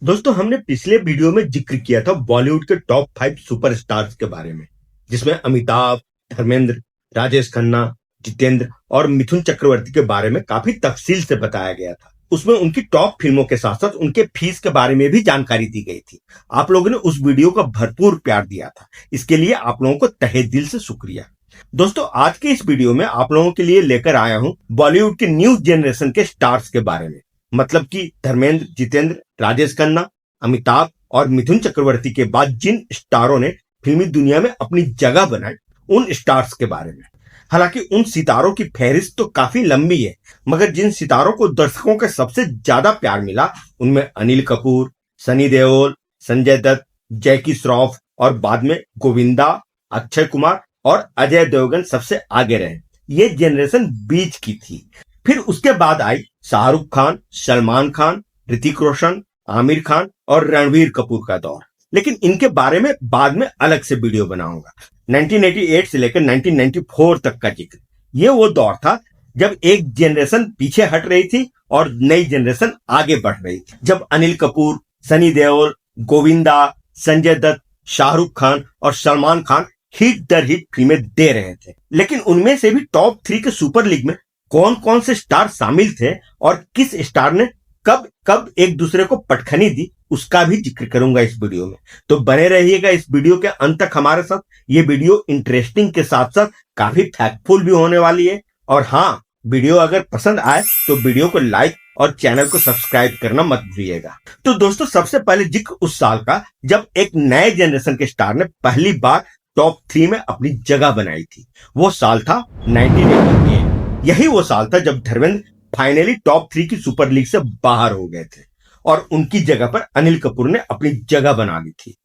दोस्तों, हमने पिछले वीडियो में जिक्र किया था बॉलीवुड के टॉप 5 सुपरस्टार्स के बारे में, जिसमें अमिताभ, धर्मेंद्र, राजेश खन्ना, जितेंद्र और मिथुन चक्रवर्ती के बारे में काफी तफसील से बताया गया था। उसमें उनकी टॉप फिल्मों के साथ साथ उनके फीस के बारे में भी जानकारी दी गई थी। आप लोगों ने उस वीडियो का भरपूर प्यार दिया था, इसके लिए आप लोगों को तहे दिल से शुक्रिया। दोस्तों, आज के इस वीडियो में आप लोगों के लिए लेकर आया हूं बॉलीवुड के न्यू जनरेशन के स्टार्स के बारे में, मतलब कि धर्मेंद्र, जितेंद्र, राजेश खन्ना, अमिताभ और मिथुन चक्रवर्ती के बाद जिन स्टारों ने फिल्मी दुनिया में अपनी जगह बनाई, उन स्टार्स के बारे में। हालांकि उन सितारों की फहरिस्त तो काफी लंबी है, मगर जिन सितारों को दर्शकों के सबसे ज्यादा प्यार मिला उनमें अनिल कपूर, सनी देओल, संजय दत्त, जैकी श्रॉफ और बाद में गोविंदा, अक्षय कुमार और अजय देवगन सबसे आगे रहे। ये जनरेशन बीच की थी। फिर उसके बाद आई शाहरुख खान, सलमान खान, ऋतिक रोशन, आमिर खान और रणवीर कपूर का दौर। लेकिन इनके बारे में बाद में अलग से वीडियो बनाऊंगा। 1988 से लेकर 1994 तक का जिक्र, ये वो दौर था जब एक जनरेशन पीछे हट रही थी और नई जनरेशन आगे बढ़ रही थी। जब अनिल कपूर, सनी देओल, गोविंदा, संजय दत्त, शाहरुख खान और सलमान खान हिट दर हिट फिल्में दे रहे थे। लेकिन उनमें से भी टॉप 3 के सुपर लीग में कौन कौन से स्टार शामिल थे और किस स्टार ने कब कब एक दूसरे को पटखनी दी, उसका भी जिक्र करूंगा इस वीडियो में। तो बने रहिएगा इस वीडियो के अंत तक हमारे साथ। ये वीडियो इंटरेस्टिंग के साथ साथ काफी फैक्टफुल भी होने वाली है। और हाँ, वीडियो अगर पसंद आए तो वीडियो को लाइक और चैनल को सब्सक्राइब करना मत भूलिएगा। तो दोस्तों, सबसे पहले जिक्र उस साल का जब एक नए जनरेशन के स्टार ने पहली बार टॉप 3 में अपनी जगह बनाई थी। वो साल था 1988। यही वो साल था जब धर्मेंद्र फाइनली टॉप 3 की सुपर लीग से बाहर हो गए थे और उनकी जगह पर अनिल कपूर ने अपनी जगह बना ली थी।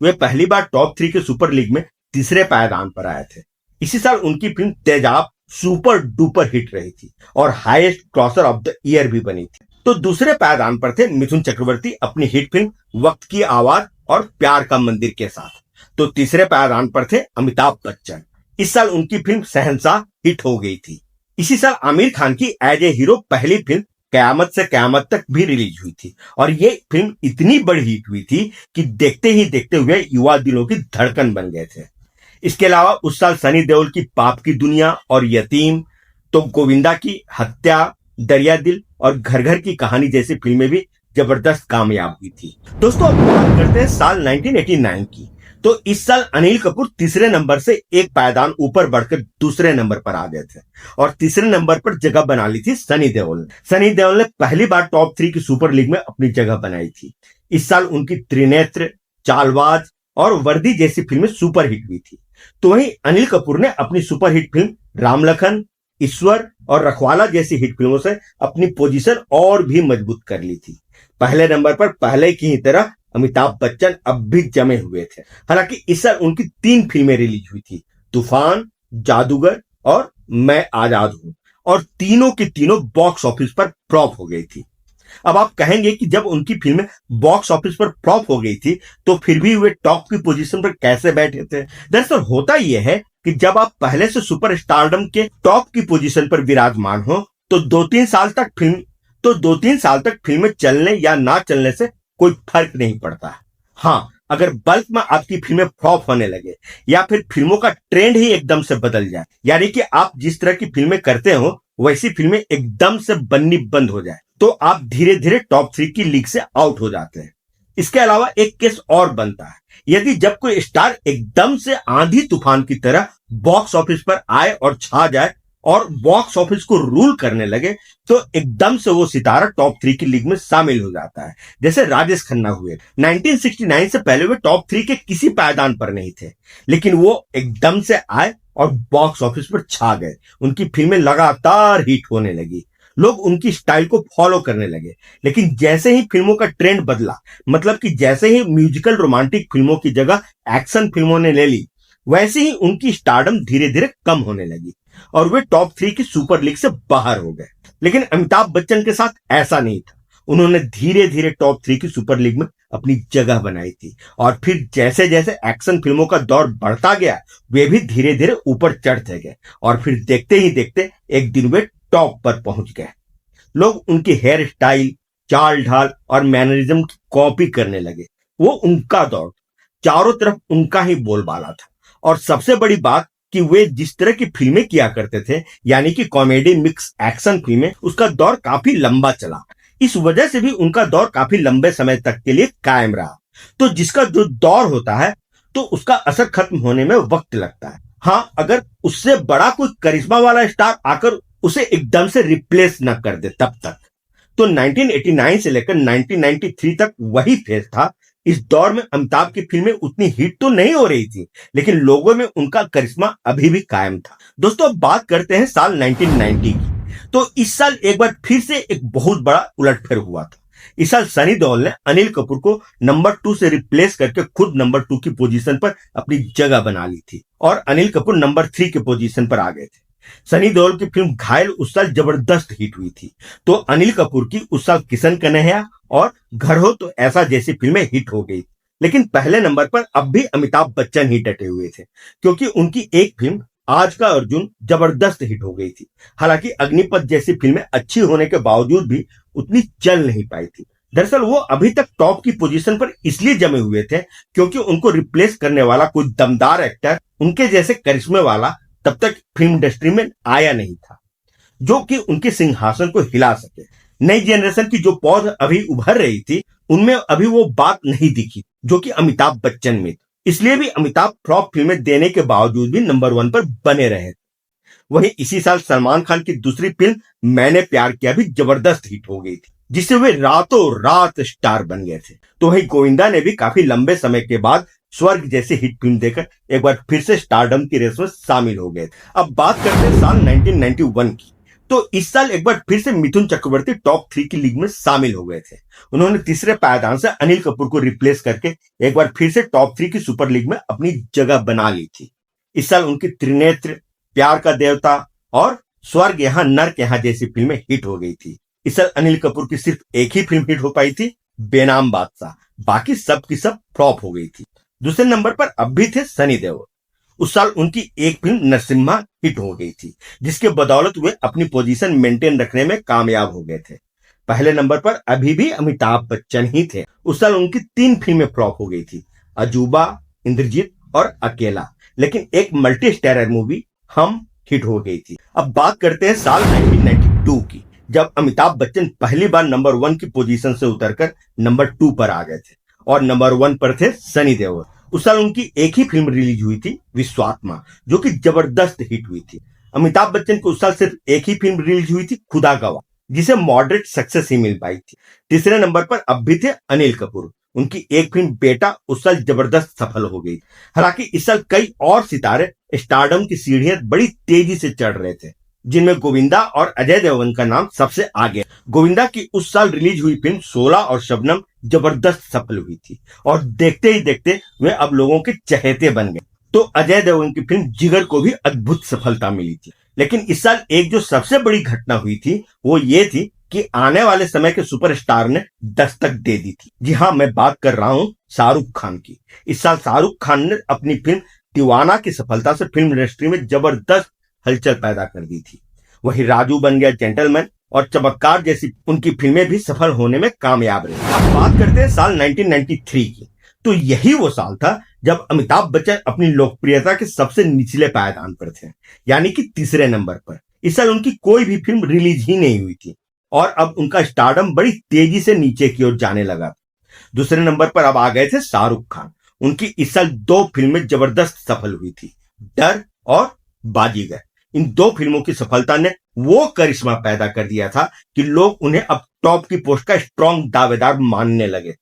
वे पहली बार टॉप 3 के सुपर लीग में तीसरे पायदान पर आए थे। इसी साल उनकी फिल्म तेजाब सुपर डुपर हिट रही थी और हाईएस्ट क्रॉसर ऑफ द ईयर भी बनी थी। तो दूसरे पायदान पर थे मिथुन चक्रवर्ती अपनी हिट फिल्म वक्त की आवाज और प्यार का मंदिर के साथ। तो तीसरे पायदान पर थे अमिताभ बच्चन। इस साल उनकी फिल्म शहंशाह हिट हो गई थी। इसी साल आमिर खान की एज ए हीरो पहली फिल्म कयामत से कयामत तक भी रिलीज हुई थी और ये फिल्म इतनी बड़ी हिट हुई थी कि देखते ही देखते हुए युवा दिलों की धड़कन बन गए थे। इसके अलावा उस साल सनी देओल की पाप की दुनिया और यतीम, तो गोविंदा की हत्या, दरिया दिल और घर घर की कहानी जैसी फिल्में भी जबरदस्त कामयाब हुई थी। दोस्तों, अब बात करते हैं साल 1989 की। तो इस साल अनिल कपूर तीसरे नंबर से एक पायदान ऊपर बढ़कर दूसरे नंबर पर आ गए थे और तीसरे नंबर पर जगह बना ली थी सनी देओल ने। सनी देओल ने पहली बार टॉप 3 की सुपर लीग में अपनी जगह बनाई थी। इस साल उनकी त्रिनेत्र, चालबाज और वर्दी जैसी फिल्में सुपर हिट हुई थी। तो वहीं अनिल कपूर ने अपनी super hit film Ram Lakhan, Ishwar और रखवाला जैसी हिट फिल्मों से अपनी पोजीशन और भी मजबूत कर ली थी। पहले नंबर पर पहले की ही तरह अमिताभ बच्चन अब भी जमे हुए थे। हालांकि इस साल उनकी 3 फिल्में रिलीज हुई थी, तूफान, जादूगर और मैं आजाद हूं, और तीनों की तीनों बॉक्स ऑफिस पर फ्लॉप हो गई थी। अब आप कहेंगे कि जब उनकी फिल्में बॉक्स ऑफिस पर फ्लॉप हो गई थी तो फिर भी वे टॉप की पोजीशन पर कैसे बैठे थे? दरअसल होता यह है कि जब आप पहले से सुपर स्टारडम के टॉप की पोजीशन पर विराजमान हो तो 2-3 साल तक फिल्में चलने या ना चलने से कोई फर्क नहीं पड़ता। हाँ, अगर बल्क में आपकी फिल्में फ्लॉप होने लगे या फिर फिल्मों का ट्रेंड ही एकदम से बदल जाए, यानी कि आप जिस तरह की फिल्में करते हो वैसी फिल्में एकदम से बननी बंद हो जाए, तो आप धीरे धीरे टॉप 3 की लीग से आउट हो जाते हैं। इसके अलावा एक केस और बनता है, यदि जब कोई स्टार एकदम से आंधी तूफान की तरह बॉक्स ऑफिस पर आए और छा जाए और बॉक्स ऑफिस को रूल करने लगे, तो एकदम से वो सितारा टॉप 3 की लीग में शामिल हो जाता है, जैसे राजेश खन्ना हुए। 1969 से पहले वे टॉप 3 के किसी पायदान पर नहीं थे, लेकिन वो एकदम से आए और बॉक्स ऑफिस पर छा गए। उनकी फिल्में लगातार हिट होने लगी, लोग उनकी स्टाइल को फॉलो करने लगे। लेकिन जैसे ही फिल्मों का ट्रेंड बदला, मतलब कि जैसे ही म्यूजिकल रोमांटिक फिल्मों की जगह एक्शन फिल्मों ने ले ली, वैसे ही उनकी स्टारडम धीरे धीरे कम होने लगी और वे टॉप 3 की सुपर लीग से बाहर हो गए। लेकिन अमिताभ बच्चन के साथ ऐसा नहीं था। उन्होंने धीरे धीरे टॉप 3 की सुपर लीग में अपनी जगह बनाई थी और फिर जैसे जैसे एक्शन फिल्मों का दौर बढ़ता गया, वे भी धीरे धीरे ऊपर चढ़ते गए और फिर देखते ही देखते एक दिन वे टॉप पर पहुंच गए। लोग उनकी हेयर स्टाइल, चाल ढाल और मैनरिज्म की कॉपी करने लगे। वो उनका दौर था, चारों तरफ उनका ही बोलबाला था। और सबसे बड़ी बात कि वे जिस तरह की फिल्में किया करते थे, यानी कि कॉमेडी मिक्स एक्शन फिल्में, उसका दौर काफी लंबा चला। इस वजह से भी उनका दौर काफी लंबे समय तक के लिए कायम रहा। तो जिसका जो दौर होता है तो उसका असर खत्म होने में वक्त लगता है। हाँ, अगर उससे बड़ा कोई करिश्मा वाला स्टार आकर उसे एकदम से रिप्लेस न कर दे तब तक। तो 1989 से लेकर 1993 तक वही फेज था। इस दौर में अमिताभ की फिल्में उतनी हिट तो नहीं हो रही थी, लेकिन लोगों में उनका करिश्मा अभी भी कायम था। दोस्तों, अब बात करते हैं साल 1990 की। तो इस साल एक बार फिर से एक बहुत बड़ा उलटफेर हुआ था। इस साल सनी देओल ने अनिल कपूर को नंबर 2 से रिप्लेस करके खुद नंबर 2 की पोजीशन पर अपनी जगह बना ली थी और अनिल कपूर नंबर 3 की पोजीशन पर आ गए थे। सनी देओल की फिल्म घायल उस साल जबरदस्त हिट हुई थी, तो अनिल कपूर की उस साल किशन कन्हैया और घर हो तो ऐसा जैसी फिल्में हिट हो गई। लेकिन पहले नंबर पर अब भी अमिताभ बच्चन ही डटे हुए थे, क्योंकि उनकी एक फिल्म आज का अर्जुन जबरदस्त हिट हो गई थी। हालांकि अग्निपथ जैसी फिल्में अच्छी होने के बावजूद भी उतनी चल नहीं पाई थी। दरअसल वो अभी तक टॉप की पोजीशन पर इसलिए जमे हुए थे क्योंकि उनको रिप्लेस करने वाला कोई दमदार एक्टर, उनके जैसे करिश्मे वाला तब तक फिल्म इंडस्ट्री में आया नहीं था, जो कि उनके सिंहासन को हिला सके। नई जनरेशन की जो पौध अभी उभर रही थी, उनमें अभी वो बात नहीं दिखी जो कि अमिताभ बच्चन में थी। इसलिए भी अमिताभ फ्लॉप फिल्में देने के बावजूद भी नंबर 1 पर बने रहे। वहीं इसी साल सलमान खान की दूसरी फिल्म मैंने प्यार किया भी जबरदस्त हिट हो गई थी, जिससे वे रातों रात स्टार बन गए थे। तो वहीं गोविंदा ने भी काफी लंबे समय के बाद स्वर्ग जैसी हिट फिल्म देकर एक बार फिर से स्टारडम की रेस में शामिल हो गए। अब बात करते हैं साल 1991 की। तो इस साल एक बार फिर से मिथुन चक्रवर्ती टॉप 3 की लीग में शामिल हो गए थे। उन्होंने तीसरे पायदान से अनिल कपूर को रिप्लेस करके एक बार फिर से टॉप 3 की सुपर लीग में अपनी जगह बना ली थी। इस साल उनकी त्रिनेत्र, प्यार का देवता और स्वर्ग यहाँ नर्क यहाँ जैसी फिल्में हिट हो गई थी। इस साल अनिल कपूर की सिर्फ एक ही फिल्म हिट हो पाई थी, बेनाम बादशाह। बाकी सब की सब फ्लॉप हो गई थी। दूसरे नंबर पर अब भी थे सनी देओल। उस साल उनकी एक फिल्म नरसिम्हा हिट हो गई थी, जिसके बदौलत वे अपनी पोजीशन मेंटेन रखने में कामयाब हो गए थे। पहले नंबर पर अभी भी अमिताभ बच्चन ही थे। उस साल उनकी 3 फिल्में फ्लॉप हो गई थी, अजूबा, इंद्रजीत और अकेला। लेकिन एक मल्टी स्टारर मूवी हम हिट हो गई थी। अब बात करते हैं साल 1992 की, जब अमिताभ बच्चन पहली बार नंबर 1 की पोजीशन से उतरकर नंबर 2 पर आ गए थे और नंबर 1 पर थे सनी देओल। उस साल उनकी एक ही फिल्म रिलीज हुई थी, विश्वात्मा, जो कि जबरदस्त हिट हुई थी। अमिताभ बच्चन को उस साल सिर्फ एक ही फिल्म रिलीज हुई थी, खुदा गवाह, जिसे मॉडरेट सक्सेस ही मिल पाई थी। तीसरे नंबर पर अब भी थे अनिल कपूर। उनकी एक फिल्म बेटा उस साल जबरदस्त सफल हो गई। हालांकि इस साल कई और सितारे स्टारडम की सीढ़ियां बड़ी तेजी से चढ़ रहे थे, जिनमें गोविंदा और अजय देवगन का नाम सबसे आगे। गोविंदा की उस साल रिलीज हुई फिल्म 16 और शबनम जबरदस्त सफल हुई थी और देखते ही देखते वे अब लोगों के चहेते बन गए। तो अजय देवगन की फिल्म जिगर को भी अद्भुत सफलता मिली थी। लेकिन इस साल एक जो सबसे बड़ी घटना हुई थी वो ये थी कि आने वाले समय के सुपरस्टार ने दस्तक दे दी थी। जी हाँ, मैं बात कर रहा हूँ शाहरुख खान की। इस साल शाहरुख खान ने अपनी फिल्म दीवाना की सफलता से फिल्म इंडस्ट्री में जबरदस्त हलचल पैदा कर दी थी। वही राजू बन गया जेंटलमैन और चमत्कार जैसी उनकी फिल्में भी सफल होने में कामयाब रही। अब बात करते हैं साल 1993 की। तो यही वो साल था जब अमिताभ बच्चन अपनी लोकप्रियता के सबसे निचले पायदान पर थे, यानी कि तीसरे नंबर पर। इस साल उनकी कोई भी फिल्म रिलीज ही नहीं हुई थी और अब उनका स्टारडम बड़ी तेजी से नीचे की ओर जाने लगा। दूसरे नंबर पर अब आ गए थे शाहरुख खान। उनकी इस साल 2 फिल्में जबरदस्त सफल हुई थी, डर और बाजीगर। इन 2 फिल्मों की सफलता ने वो करिश्मा पैदा कर दिया था कि लोग उन्हें अब टॉप की पोस्ट का स्ट्रॉन्ग दावेदार मानने लगे।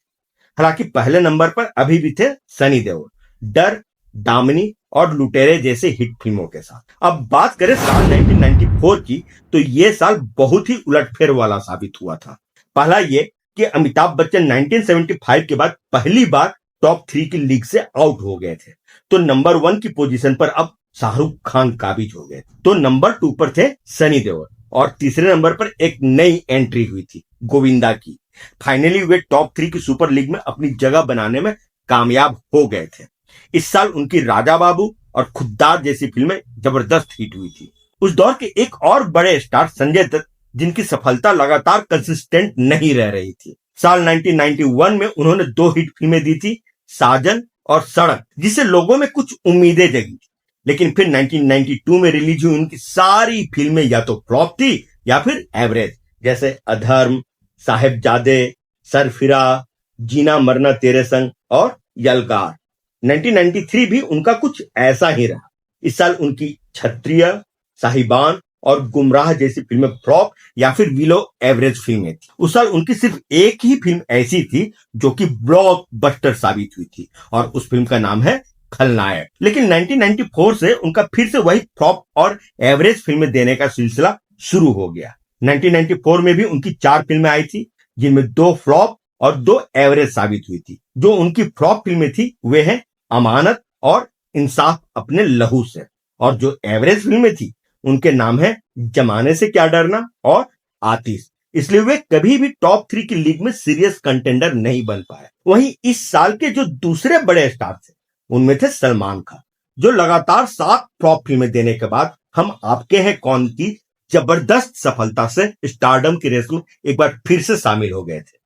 हालांकि पहले नंबर पर अभी भी थे सनी देओल, डर, दामिनी और लुटेरे जैसे हिट फिल्मों के साथ। अब बात करें साल 1994 की, तो ये साल बहुत ही उलटफेर वाला साबित हुआ था। पहला ये कि अमिताभ बच्चन 1975 के बाद पहली बार टॉप 3 की लीग से आउट हो गए थे। तो नंबर 1 की पोजीशन पर अब शाहरुख खान काबिज हो गए। तो नंबर 2 पर थे सनी देओल और तीसरे नंबर पर एक नई एंट्री हुई थी, गोविंदा की। फाइनली वे टॉप 3 की सुपर लीग में अपनी जगह बनाने में कामयाब हो गए थे। इस साल उनकी राजा बाबू और खुद्दार जैसी फिल्में जबरदस्त हिट हुई थी। उस दौर के एक और बड़े स्टार संजय दत्त जिनकी सफलता लगातार कंसिस्टेंट नहीं रह रही थी। साल 1991 में उन्होंने 2 हिट फिल्में दी थी, साजन और सड़क, जिससे लोगों में कुछ उम्मीदें जगी। लेकिन फिर 1992 में रिलीज हुई उनकी सारी फिल्में या तो फ्लॉप थी या फिर एवरेज, जैसे अधर्म, साहेबजादे, सरफिरा, जीना मरना तेरे संग और यलगार। 1993 भी उनका कुछ ऐसा ही रहा। इस साल उनकी क्षत्रिय, साहिबान और गुमराह जैसी फिल्में फ्लॉप या फिर बिलो एवरेज फिल्में थी। उस साल उनकी सिर्फ एक ही फिल्म ऐसी थी जो कि ब्लॉकबस्टर साबित हुई थी और उस फिल्म का नाम है खलनायक। लेकिन 1994 से उनका फिर से वही फ्लॉप और एवरेज फिल्में देने का सिलसिला शुरू हो गया। 1994 में भी उनकी 4 फिल्में आई थी, जिनमें 2 फ्लॉप और 2 एवरेज साबित हुई थी। जो उनकी फ्लॉप फिल्में थी वे हैं अमानत और इंसाफ अपने लहू से, और जो एवरेज फिल्में थी उनके नाम है जमाने से क्या डरना और आतिश। इसलिए वे कभी भी टॉप 3 की लीग में सीरियस कंटेंडर नहीं बन पाए। वहीं इस साल के जो दूसरे बड़े स्टार थे उनमें थे सलमान खान, जो लगातार 7 फ्लॉप फिल्में देने के बाद हम आपके हैं कौन की जबरदस्त सफलता से स्टारडम की रेस में एक बार फिर से शामिल हो गए थे।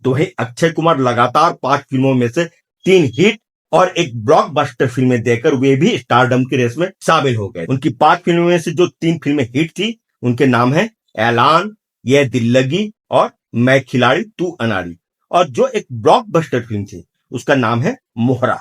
तो वहीं अक्षय कुमार लगातार 5 फिल्मों में से 3 हिट और एक ब्लॉकबस्टर फिल्में देकर वे भी स्टारडम की रेस में शामिल हो गए। उनकी 5 फिल्मों में से जो 3 फिल्में हिट थी उनके नाम है ऐलान, ये दिल लगी और मैं खिलाड़ी तू अनाड़ी। और जो एक ब्लॉकबस्टर फिल्म थी उसका नाम है मोहरा।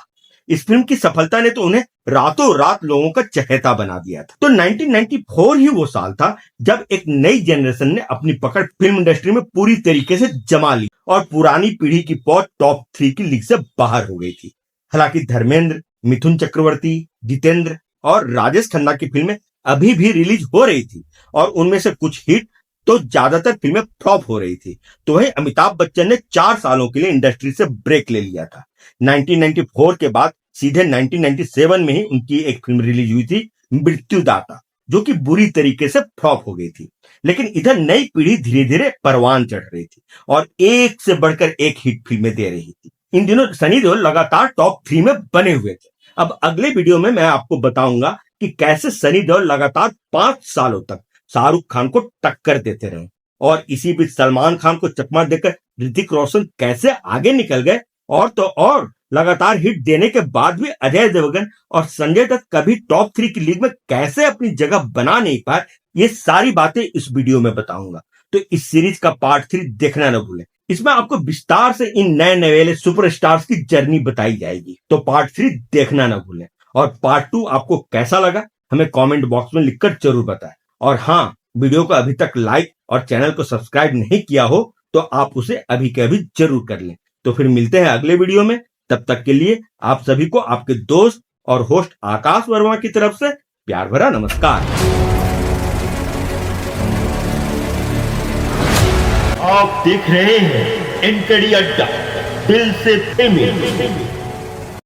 इस फिल्म की सफलता ने तो उन्हें रातों रात लोगों का चहेता बना दिया था। तो 1994 ही वो साल था जब एक नई जनरेशन ने अपनी पकड़ फिल्म इंडस्ट्री में पूरी तरीके से जमा ली और पुरानी पीढ़ी की पहुंच टॉप 3 की लीग से बाहर हो गई थी। हालांकि धर्मेंद्र, मिथुन चक्रवर्ती, जितेंद्र और राजेश खन्ना की फिल्में अभी भी रिलीज हो रही थी और उनमें से कुछ हिट तो ज्यादातर फिल्में फ्लॉप हो रही थी। तो वही अमिताभ बच्चन ने 4 सालों के लिए इंडस्ट्री से ब्रेक ले लिया था। 1994 के बाद सीधे 1997 में ही उनकी एक फिल्म रिलीज हुई थी मृत्युदाता, जो कि बुरी तरीके से फ्लॉप हो गई थी। लेकिन इधर नई पीढ़ी धीरे धीरे परवान चढ़ रही थी और एक से बढ़कर एक हिट फिल्में दे रही थी। इन दिनों सनी देओल लगातार टॉप 3 में बने हुए थे। अब अगले वीडियो में मैं आपको बताऊंगा कि कैसे सनी देओल लगातार 5 सालों तक शाहरुख खान को टक्कर देते रहे और इसी बीच सलमान खान को चकमा देकर ऋतिक रोशन कैसे आगे निकल गए, और तो और लगातार हिट देने के बाद भी अजय देवगन और संजय दत्त कभी टॉप 3 की लीग में कैसे अपनी जगह बना नहीं पाए, ये सारी बातें इस वीडियो में बताऊंगा। तो इस सीरीज का पार्ट 3 देखना न भूलें। इसमें आपको विस्तार से इन नए नवेले सुपरस्टार्स की जर्नी बताई जाएगी। तो पार्ट 3 देखना न भूलें। और पार्ट 2 आपको कैसा लगा हमें कमेंट बॉक्स में लिखकर जरूर बताएं। और हाँ, वीडियो को अभी तक लाइक और चैनल को सब्सक्राइब नहीं किया हो तो आप उसे अभी के अभी जरूर कर लें। तो फिर मिलते हैं अगले वीडियो में। तब तक के लिए आप सभी को आपके दोस्त और होस्ट आकाश वर्मा की तरफ से प्यार भरा नमस्कार। आप देख रहे हैं एनकेडी अड्डा, दिल से फिल्मी।